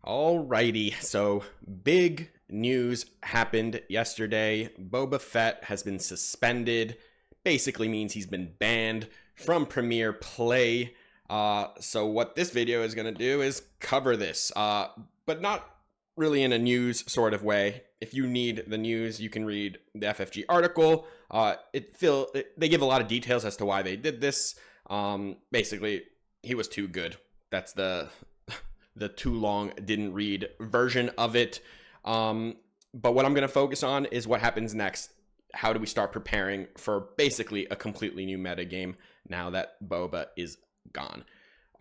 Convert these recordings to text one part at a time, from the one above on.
Alrighty, so big news happened yesterday. Boba Fett has been suspended. Basically means he's been banned from Premiere Play. So what this video is going to do is cover this, but not really in a news sort of way. If you need the news, you can read the FFG article. They give a lot of details as to why they did this. Basically, he was too good. That's the too long didn't read version of it. But what I'm going to focus on is what happens next. How do we start preparing for basically a completely new metagame now that Boba is gone?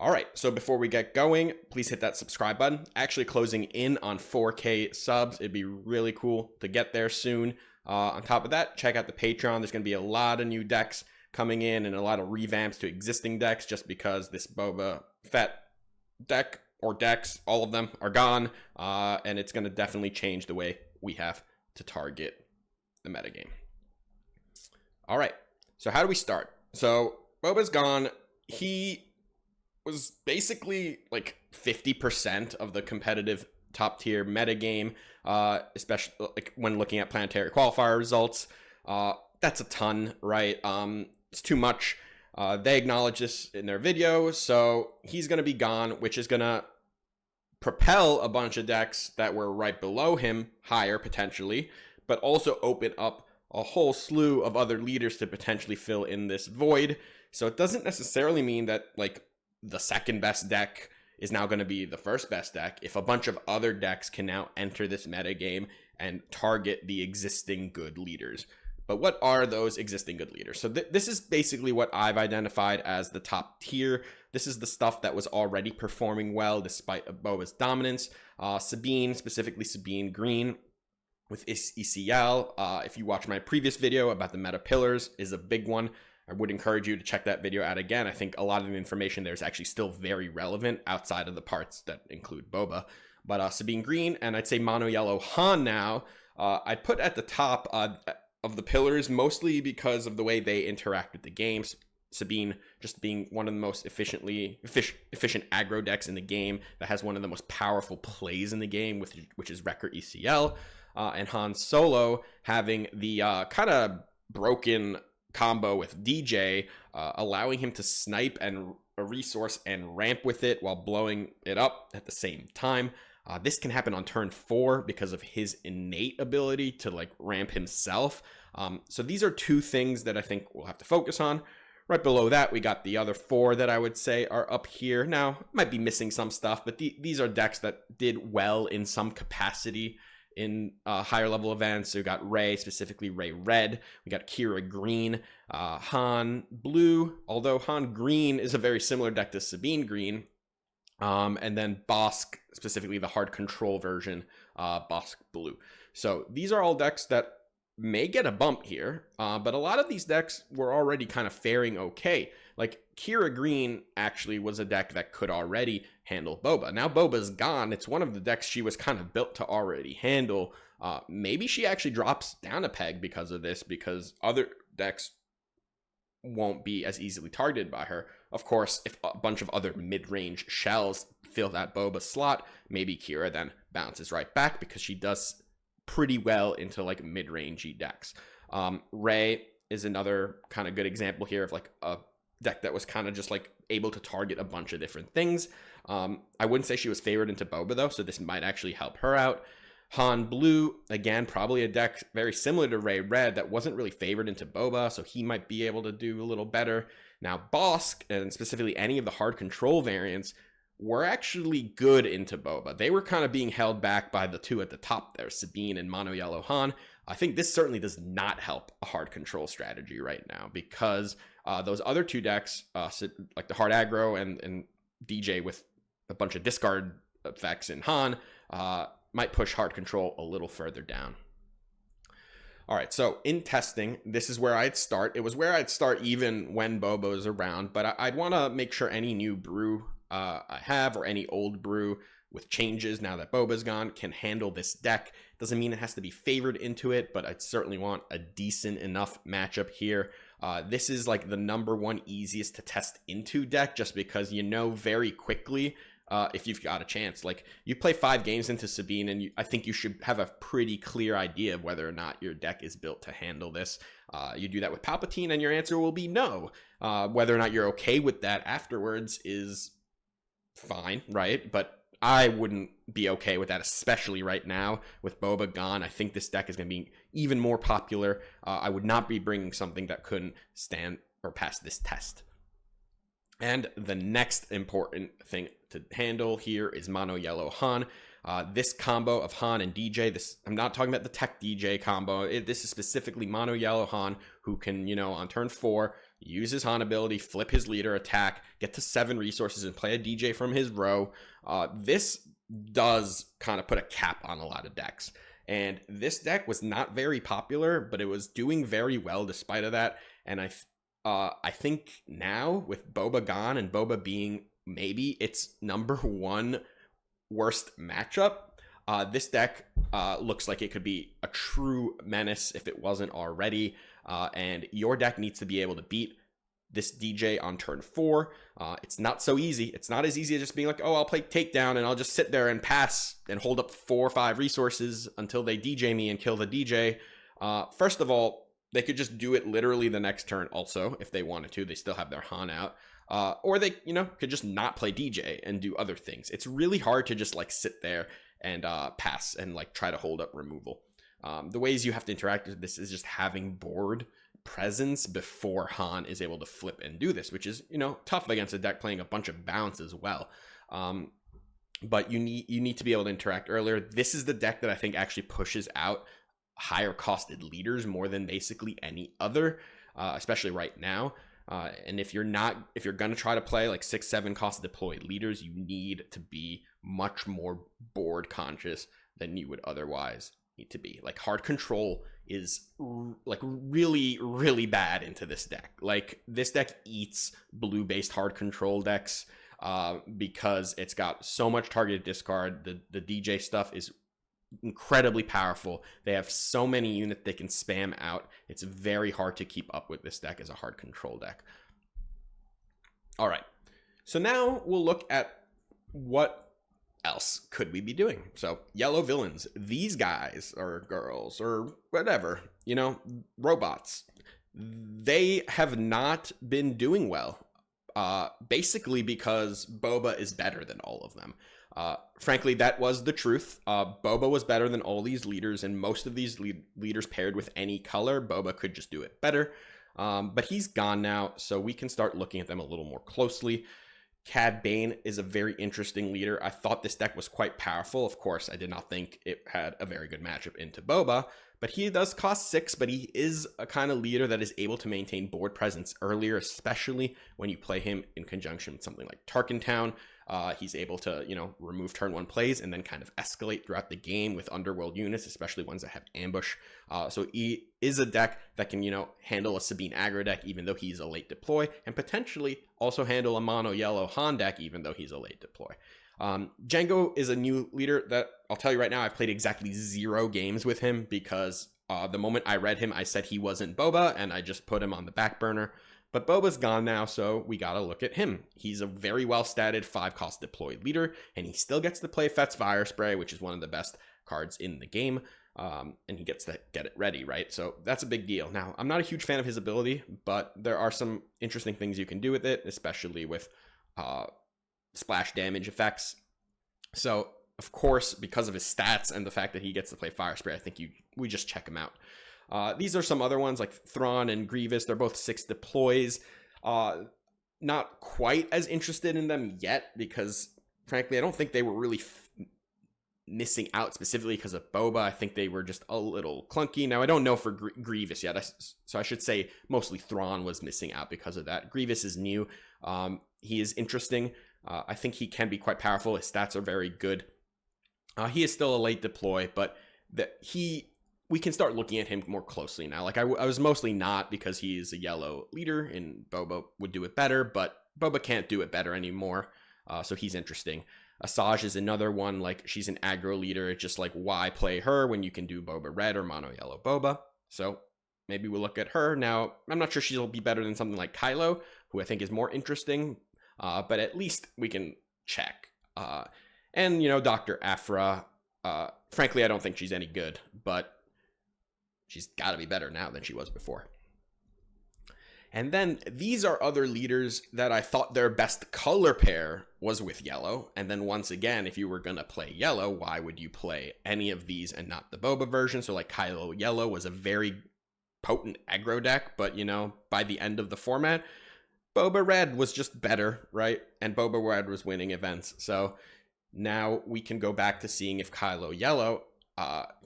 All right, so before we get going, please hit that subscribe button. Actually closing in on 4K subs. It'd be really cool to get there soon. On top of that, check out the Patreon. There's going to be a lot of new decks coming in and a lot of revamps to existing decks just because this Boba Fett deck or decks, all of them are gone, and it's going to definitely change the way we have to target the metagame. All right, so how do we start? So Boba's gone. He was basically like 50% of the competitive top tier metagame, especially like when looking at planetary qualifier results. That's a ton, right? It's too much. They acknowledge this in their video, so he's going to be gone, which is going to propel a bunch of decks that were right below him higher potentially, but also open up a whole slew of other leaders to potentially fill in this void. So it doesn't necessarily mean that like the second best deck is now going to be the first best deck if a bunch of other decks can now enter this metagame and target the existing good leaders. But what are those existing good leaders? So this is basically what I've identified as the top tier. This is the stuff that was already performing well despite Boba's dominance. Sabine, specifically Sabine Green with ECL. If you watch my previous video about the meta pillars, is a big one. I would encourage you to check that video out again. I think a lot of the information there is actually still very relevant outside of the parts that include Boba. But Sabine Green, and I'd say Mono Yellow Han now, I'd put at the top of the pillars, mostly because of the way they interact with the games. Sabine just being one of the most efficient aggro decks in the game that has one of the most powerful plays in the game, which is Wrecker ECL. And Han Solo having the kind of broken combo with DJ, allowing him to snipe and a resource and ramp with it while blowing it up at the same time. This can happen on turn 4 because of his innate ability to like ramp himself. So these are two things that I think we'll have to focus on. Right below that, we got the other 4 that I would say are up here. Now, might be missing some stuff, but these are decks that did well in some capacity in higher level events. So we got Rey, specifically Rey Red. We got Kira Green, Han Blue, although Han Green is a very similar deck to Sabine Green. And then Bosk, specifically the hard control version, Bosk Blue. So these are all decks that may get a bump here, but a lot of these decks were already kind of faring okay. Like Kira Green actually was a deck that could already handle Boba. Now Boba's gone. It's one of the decks she was kind of built to already handle. Maybe she actually drops down a peg because of this, because other decks won't be as easily targeted by her. Of course, if a bunch of other mid-range shells fill that Boba slot, maybe Kira then bounces right back because she does pretty well into like mid-rangey decks. Rey is another kind of good example here of like a deck that was kind of just like able to target a bunch of different things. I wouldn't say she was favored into Boba though, so this might actually help her out. Han Blue, again, probably a deck very similar to Rey Red that wasn't really favored into Boba, so he might be able to do a little better. Now, Bosk, and specifically any of the hard control variants, were actually good into Boba. They were kind of being held back by the two at the top there, Sabine and Mono Yellow Han. I think this certainly does not help a hard control strategy right now, because those other two decks, like the hard aggro and DJ with a bunch of discard effects in Han, might push hard control a little further down. All right, so in testing, this is where I'd start. It was where I'd start even when Boba was around, but I'd want to make sure any new brew I have, or any old brew with changes now that Boba's gone, can handle this deck. Doesn't mean it has to be favored into it, but I'd certainly want a decent enough matchup here. This is like the #1 easiest to test into deck, just because you know very quickly if you've got a chance. Like, you play 5 games into Sabine, and I think you should have a pretty clear idea of whether or not your deck is built to handle this. You do that with Palpatine, and your answer will be no. Whether or not you're okay with that afterwards is fine, right? But I wouldn't be okay with that, especially right now with Boba gone. I think this deck is going to be even more popular. I would not be bringing something that couldn't stand or pass this test. And the next important thing to handle here is Mono Yellow Han. This combo of Han and DJ, I'm not talking about the Tech DJ combo. This is specifically Mono Yellow Han, who can, on turn 4, use his Han ability, flip his leader, attack, get to 7 resources, and play a DJ from his row. This does kind of put a cap on a lot of decks. And this deck was not very popular, but it was doing very well despite of that. And I think now, with Boba gone and Boba being maybe its number 1 worst matchup, this deck looks like it could be a true menace if it wasn't already. And your deck needs to be able to beat this DJ on turn 4. It's not so easy. It's not as easy as just being like, oh, I'll play takedown and I'll just sit there and pass and hold up 4 or 5 resources until they DJ me and kill the DJ. First of all, they could just do it literally the next turn also, if they wanted to. They still have their Han out. Or they, could just not play DJ and do other things. It's really hard to just, sit there and pass and, try to hold up removal. The ways you have to interact with this is just having board presence before Han is able to flip and do this, which is, tough against a deck playing a bunch of bounce as well. But you need to be able to interact earlier. This is the deck that I think actually pushes out higher costed leaders more than basically any other, especially right now. And if you're going to try to play 6-7 cost deployed leaders, you need to be much more board conscious than you would otherwise need to be. Hard control is really, really bad into this deck. This deck eats blue based hard control decks because it's got so much targeted discard. The DJ stuff is incredibly powerful. They have so many units they can spam out. It's very hard to keep up with this deck as a hard control deck. All right, so now we'll look at what else could we be doing. So Yellow villains, these guys or girls or whatever, robots, they have not been doing well, basically because Boba is better than all of them. Frankly, that was the truth. Boba was better than all these leaders, and most of these leaders paired with any color, Boba could just do it better. But he's gone now, so we can start looking at them a little more closely. Cad Bane is a very interesting leader. I thought this deck was quite powerful. Of course, I did not think it had a very good matchup into Boba, but he does cost 6, but he is a kind of leader that is able to maintain board presence earlier, especially when you play him in conjunction with something like Tarkin Town. He's able to, remove turn 1 plays and then kind of escalate throughout the game with underworld units, especially ones that have ambush. So he is a deck that can, handle a Sabine aggro deck, even though he's a late deploy, and potentially also handle a Mono Yellow Han deck, even though he's a late deploy. Django is a new leader that I'll tell you right now, I've played exactly 0 games with him because the moment I read him, I said he wasn't Boba, and I just put him on the back burner. But Boba's gone now, so we gotta look at him. He's a very well-statted 5-cost deployed leader, and he still gets to play Fett's Fire Spray, which is one of the best cards in the game, and he gets to get it ready, right? So that's a big deal. Now, I'm not a huge fan of his ability, but there are some interesting things you can do with it, especially with splash damage effects. So, of course, because of his stats and the fact that he gets to play Fire Spray, I think we just check him out. These are some other ones like Thrawn and Grievous. They're both 6 deploys. Not quite as interested in them yet because, frankly, I don't think they were really missing out specifically because of Boba. I think they were just a little clunky. Now, I don't know for Grievous yet, so I should say mostly Thrawn was missing out because of that. Grievous is new. He is interesting. I think he can be quite powerful. His stats are very good. He is still a late deploy, but we can start looking at him more closely now. I was mostly not because he's a yellow leader and Boba would do it better, but Boba can't do it better anymore. So he's interesting. Asajj is another one. She's an aggro leader. It's just why play her when you can do Boba Red or Mono Yellow Boba? So maybe we'll look at her. Now, I'm not sure she'll be better than something like Kylo, who I think is more interesting, but at least we can check. And, you know, Dr. Aphra, frankly, I don't think she's any good, but she's got to be better now than she was before. And then these are other leaders that I thought their best color pair was with Yello. And then once again, if you were going to play Yello, why would you play any of these and not the Boba version? So like Kylo Yello was a very potent aggro deck, but you know, by the end of the format, Boba Red was just better, right? And Boba Red was winning events. So now we can go back to seeing if Kylo Yello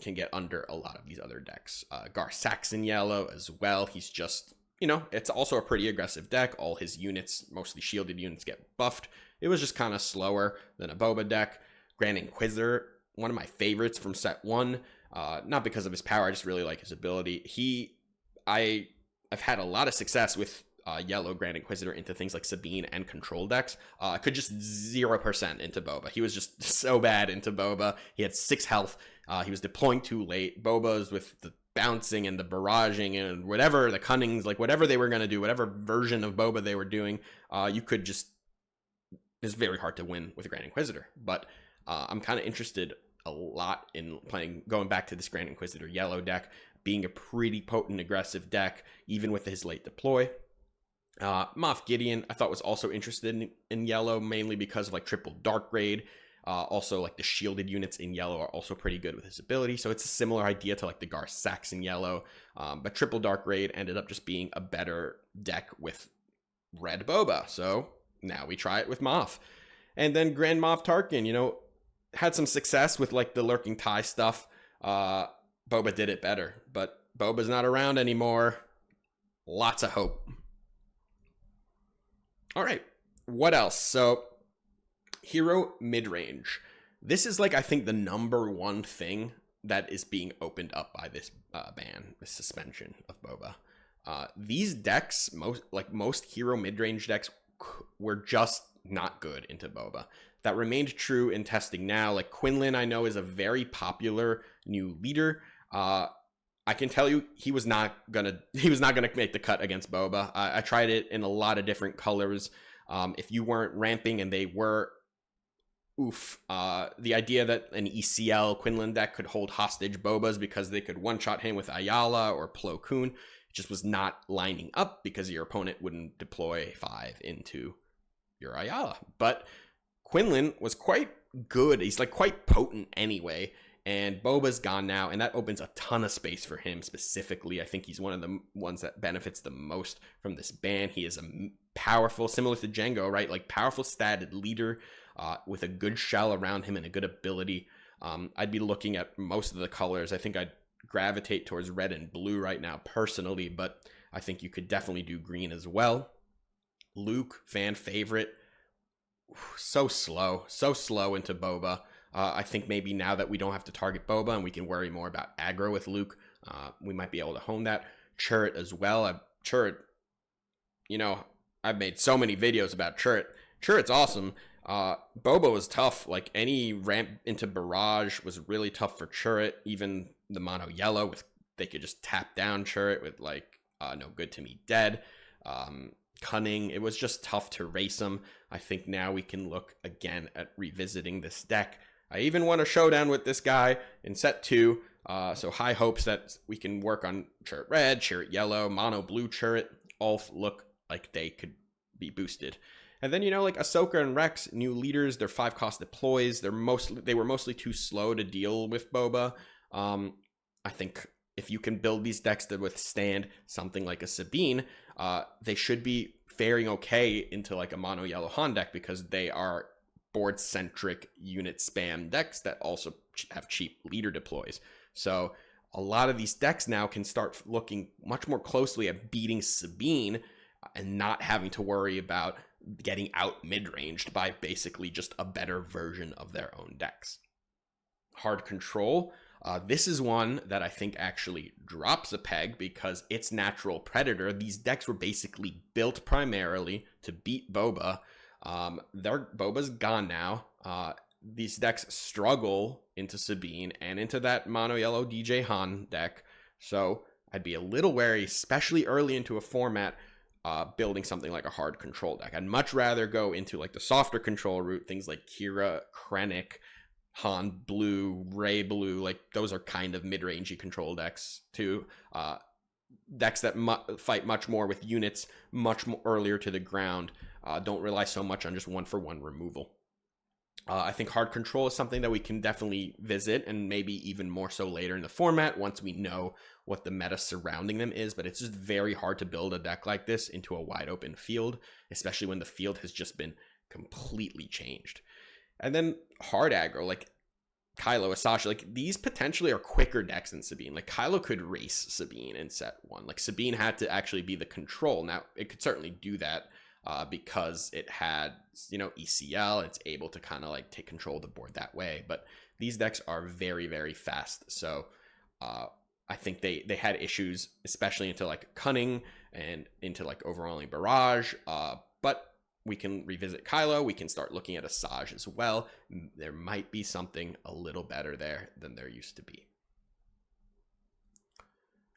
can get under a lot of these other decks. Gar Saxon Yello as well. He's just, you know, it's also a pretty aggressive deck. All his units, mostly shielded units, get buffed. It was just kind of slower than a Boba deck. Grand Inquisitor, one of my favorites from set 1. Not because of his power, I just really like his ability. I've had a lot of success with Yello Grand Inquisitor into things like Sabine and control decks. Could just 0% into Boba. He was just so bad into Boba. He had 6 health. He was deploying too late. Boba's with the bouncing and the barraging and whatever, the cunnings, like whatever they were going to do, whatever version of Boba they were doing, you could just, it's very hard to win with a Grand Inquisitor. But I'm kind of interested a lot in going back to this Grand Inquisitor Yello deck, being a pretty potent aggressive deck, even with his late deploy. Moff Gideon, I thought was also interested in Yello, mainly because of like triple Dark Raid. Also, like the shielded units in Yello are also pretty good with his ability. So it's a similar idea to like the Gar Saxon Yello. But triple Dark Raid ended up just being a better deck with Red Boba. So now we try it with Moff. And then Grand Moff Tarkin, you know, had some success with like the Lurking Tie stuff. Boba did it better. But Boba's not around anymore. Lots of hope. All right, what else? So Hero Midrange. This is like, I think, the number one thing that is being opened up by this ban, this suspension of Boba. These decks, most hero midrange decks, were just not good into Boba. That remained true in testing now. Like Quinlan, I know, is a very popular new leader. I can tell you he was not gonna make the cut against Boba. I tried it in a lot of different colors. If you weren't ramping and they were, the idea that an ECL Quinlan deck could hold hostage Bobas because they could one-shot him with Ayala or Plo Koon just was not lining up because your opponent wouldn't deploy 5 into your Ayala. But Quinlan was quite good. He's like quite potent anyway. And Boba's gone now, and that opens a ton of space for him specifically. I think he's one of the ones that benefits the most from this ban. He is a powerful, similar to Django, right? Like powerful statted leader with a good shell around him and a good ability. I'd be looking at most of the colors. I think I'd gravitate towards red and blue right now personally, but I think you could definitely do green as well. Luke, fan favorite. So slow into Boba. I think maybe now that we don't have to target Boba and we can worry more about aggro with Luke, we might be able to hone that. Chirrut as well. Chirrut, you know, I've made so many videos about Chirrut. Chirrut's awesome. Boba was tough. Like any ramp into Barrage was really tough for Chirrut. Even the mono yellow, they could just tap down Chirrut with like no good to me dead. Cunning, it was just tough to race him. I think now we can look again at revisiting this deck. I even won a showdown with this guy in set 2, so high hopes that we can work on Chirrut Red, Chirrut Yellow, Mono Blue Chirrut, all look like they could be boosted. And then, you know, like Ahsoka and Rex, new leaders, they're 5-cost deploys, they were mostly too slow to deal with Boba. I think if you can build these decks to withstand something like a Sabine, they should be faring okay into like a Mono Yellow Han deck because they are board-centric unit spam decks that also have cheap leader deploys. So a lot of these decks now can start looking much more closely at beating Sabine and not having to worry about getting out mid-ranged by basically just a better version of their own decks. Hard Control. This is one that I think actually drops a peg because it's Natural Predator. These decks were basically built primarily to beat Boba. Boba's gone now. These decks struggle into Sabine and into that mono yellow DJ Han deck. So I'd be a little wary, especially early into a format, building something like a hard control deck. I'd much rather go into like the softer control route, things like Kira, Krennic, Han Blue, Ray Blue. Like those are kind of mid-rangey control decks too. Decks that fight much more with units much more earlier to the ground. Don't rely so much on just one-for-one removal. I think hard control is something that we can definitely visit, and maybe even more so later in the format once we know what the meta surrounding them is. But it's just very hard to build a deck like this into a wide open field, especially when the field has just been completely changed. And then hard aggro, like Kylo, Asasha, like these potentially are quicker decks than Sabine. Like Kylo could race Sabine in set 1. Like Sabine had to actually be the control. Now it could certainly do that because it had, you know, ECL. It's able to kind of like take control of the board that way. But these decks are very, very fast. So I think they had issues, especially into like Cunning and into like overwhelming Barrage. But we can revisit Kylo. We can start looking at Asajj as well. There might be something a little better there than there used to be.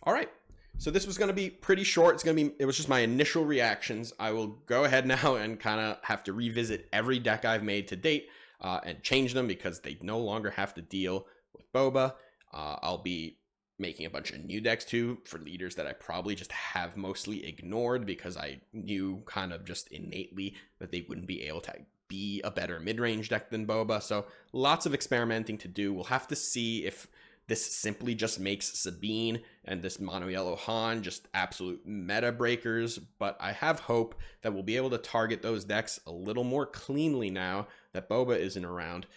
All right. So this was going to be pretty short. It was just my initial reactions. I will go ahead now and kind of have to revisit every deck I've made to date and change them because they no longer have to deal with Boba. I'll be making a bunch of new decks too for leaders that I probably just have mostly ignored because I knew kind of just innately that they wouldn't be able to be a better mid-range deck than Boba. So lots of experimenting to do. We'll have to see if this simply just makes Sabine and this mono yellow Han just absolute meta breakers, but I have hope that we'll be able to target those decks a little more cleanly now that Boba isn't around,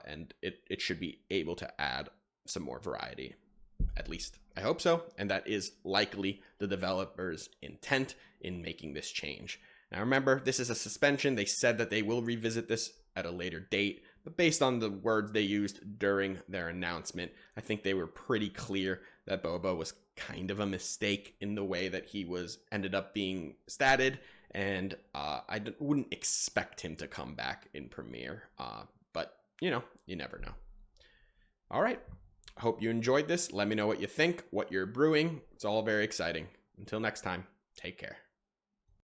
and it should be able to add some more variety. At least I hope so, and that is likely the developers' intent in making this change. Now remember, this is a suspension. They said that they will revisit this at a later date, but based on the words they used during their announcement, I think they were pretty clear that Boba was kind of a mistake in the way that he ended up being statted, and I wouldn't expect him to come back in Premiere, but you know, you never know. All right. I hope you enjoyed this. Let me know what you think, what you're brewing. It's all very exciting. Until next time, take care.